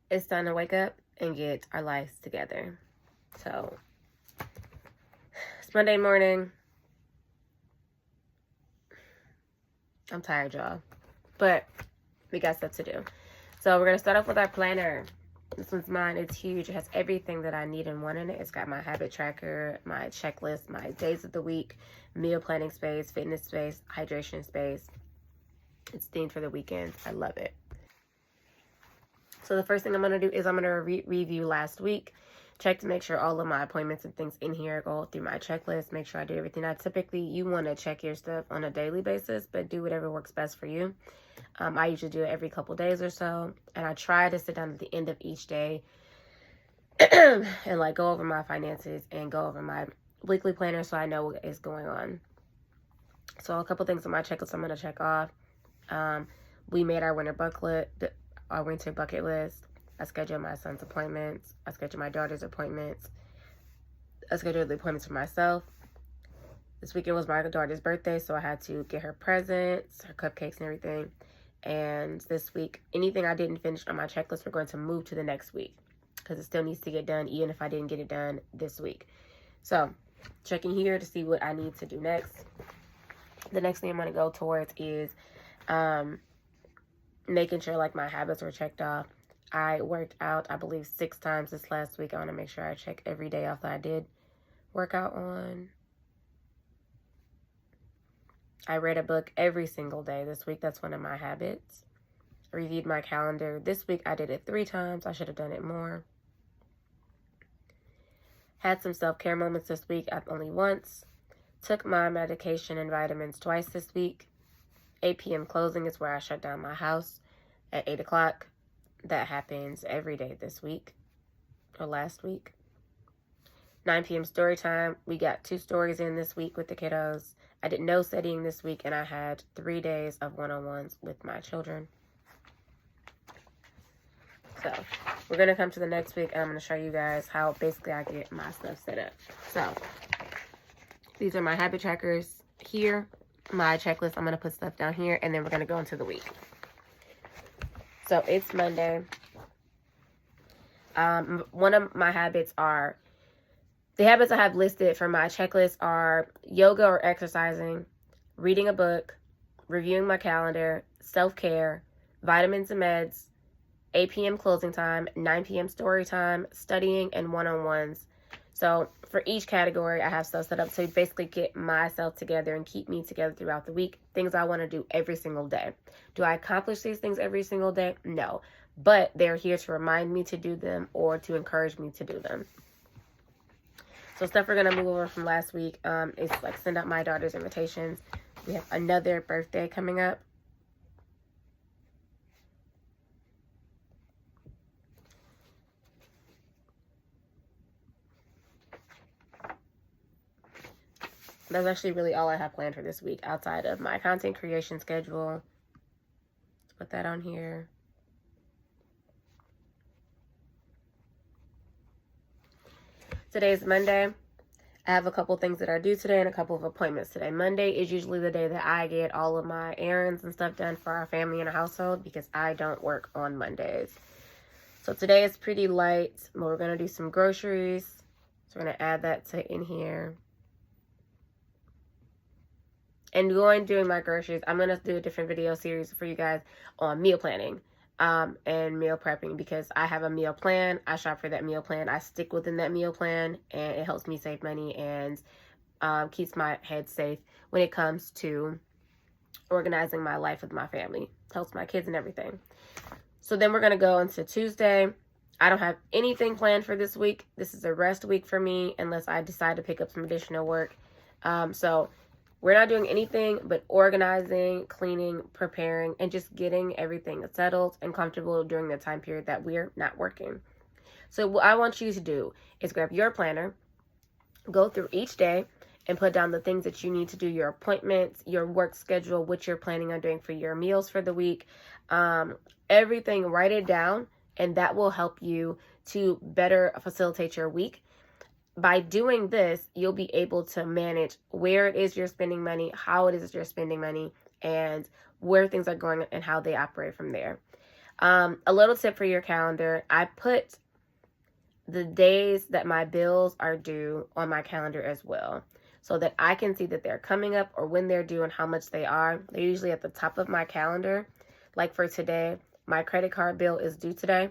it's time to wake up and get our lives together. So, it's Monday morning. I'm tired, y'all. But we got stuff to do. So, we're going to start off with our planner. This one's mine. It's huge. It has everything that I need and want in it. It's got my habit tracker, my checklist, my days of the week, meal planning space, fitness space, hydration space. It's themed for the weekends. I love it. So the first thing I'm going to do is I'm going to review last week. Check to make sure all of my appointments and things in here go through my checklist. Make sure I do everything. Now, typically, you want to check your stuff on a daily basis, but do whatever works best for you. I usually do it every couple days or so, and I try to sit down at the end of each day and like go over my finances and go over my weekly planner so I know what is going on. So a couple things on my checklist I'm going to check off. We made our winter bucket list. I scheduled my son's appointments. I scheduled my daughter's appointments. I scheduled the appointments for myself. This weekend was my daughter's birthday, so I had to get her presents, her cupcakes and everything. And this week, anything I didn't finish on my checklist, we're going to move to the next week because it still needs to get done, even if I didn't get it done this week. So, checking here to see what I need to do next. The next thing I'm going to go towards is making sure like my habits are checked off. I worked out, I believe, 6 times this last week. I want to make sure I check every day off that I did work out on. I read a book every single day this week. That's one of my habits. I reviewed my calendar. This week I did it 3 times. I should have done it more. Had some self-care moments this week. Only once. Took my medication and vitamins twice this week. 8 p.m. closing is where I shut down my house at 8 o'clock. That happens every day this week or last week. 9 p.m. story time. We got 2 stories in this week with the kiddos. I did no studying this week, and I had 3 days of one-on-ones with my children. So, we're going to come to the next week, and I'm going to show you guys how basically I get my stuff set up. So, these are my habit trackers here. My checklist, I'm going to put stuff down here, and then we're going to go into the week. So, it's Monday. One of my habits are... The habits I have listed for my checklist are yoga or exercising, reading a book, reviewing my calendar, self-care, vitamins and meds, 8 p.m. closing time, 9 p.m. story time, studying, and one-on-ones. So for each category, I have stuff set up to basically get myself together and keep me together throughout the week. Things I want to do every single day. Do I accomplish these things every single day? No. But they're here to remind me to do them or to encourage me to do them. So stuff we're going to move over from last week is like send out my daughter's invitations. We have another birthday coming up. That's actually really all I have planned for this week outside of my content creation schedule. Let's put that on here. Today is Monday. I have a couple things that are due today and a couple of appointments today. Monday is usually the day that I get all of my errands and stuff done for our family and our household because I don't work on Mondays. So today is pretty light, but we're going to do some groceries. So we're going to add that in here. And doing my groceries, I'm going to do a different video series for you guys on meal planning. And meal prepping because I have a meal plan. I shop for that meal plan. I stick within that meal plan and it helps me save money and keeps my head safe when it comes to organizing my life with my family. Helps my kids and everything. So then we're going to go into Tuesday. I don't have anything planned for this week. This is a rest week for me unless I decide to pick up some additional work. So we're not doing anything but organizing, cleaning, preparing, and just getting everything settled and comfortable during the time period that we're not working. So what I want you to do is grab your planner, go through each day, and put down the things that you need to do, your appointments, your work schedule, what you're planning on doing for your meals for the week, everything, write it down, and that will help you to better facilitate your week. By doing this, you'll be able to manage where it is you're spending money, how it is you're spending money, and where things are going and how they operate from there. A little tip for your calendar. I put the days that my bills are due on my calendar as well, so that I can see that they're coming up or when they're due and how much they are. They're usually at the top of my calendar. Like for today, my credit card bill is due today.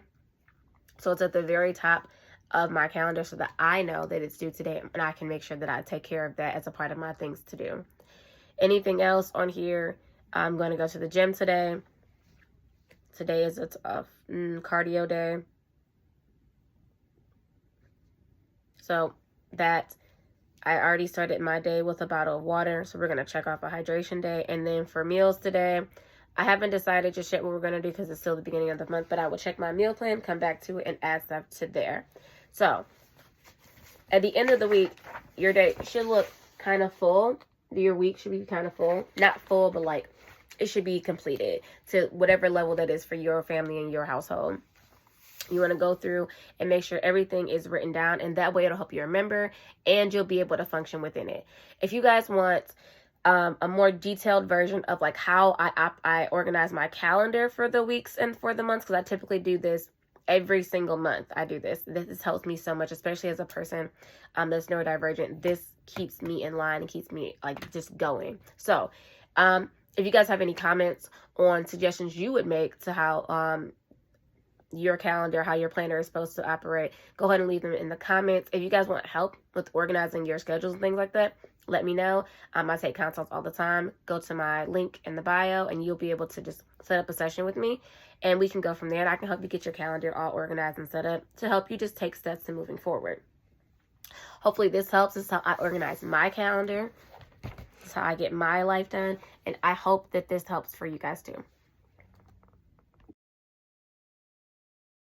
So it's at the very top of my calendar so that I know that it's due today, and I can make sure that I take care of that as a part of my things to do. Anything else on here? I'm going to go to the gym today. Today is a cardio day. So that I already started my day with a bottle of water. So we're going to check off a hydration day. And then for meals today, I haven't decided just yet what we're going to do because it's still the beginning of the month. But I will check my meal plan, come back to it, and add stuff to there. So at the end of the week, your day should look kind of full. Your week should be kind of full. Not full, but like it should be completed to whatever level that is for your family and your household. You want to go through and make sure everything is written down, and that way it'll help you remember and you'll be able to function within it. If you guys want a more detailed version of like how I organize my calendar for the weeks and for the months, because I typically do this every single month. I do this. This helps me so much, especially as a person that's neurodivergent. This keeps me in line and keeps me like just going. So if you guys have any comments on suggestions you would make to how your calendar, how your planner is supposed to operate, go ahead and leave them in the comments. If you guys want help with organizing your schedules and things like that, let me know. I take consults all the time. Go to my link in the bio and you'll be able to just set up a session with me, and we can go from there, and I can help you get your calendar all organized and set up to help you just take steps to moving forward. Hopefully this helps. This is how I organize my calendar. This is how I get my life done, and I hope that this helps for you guys too.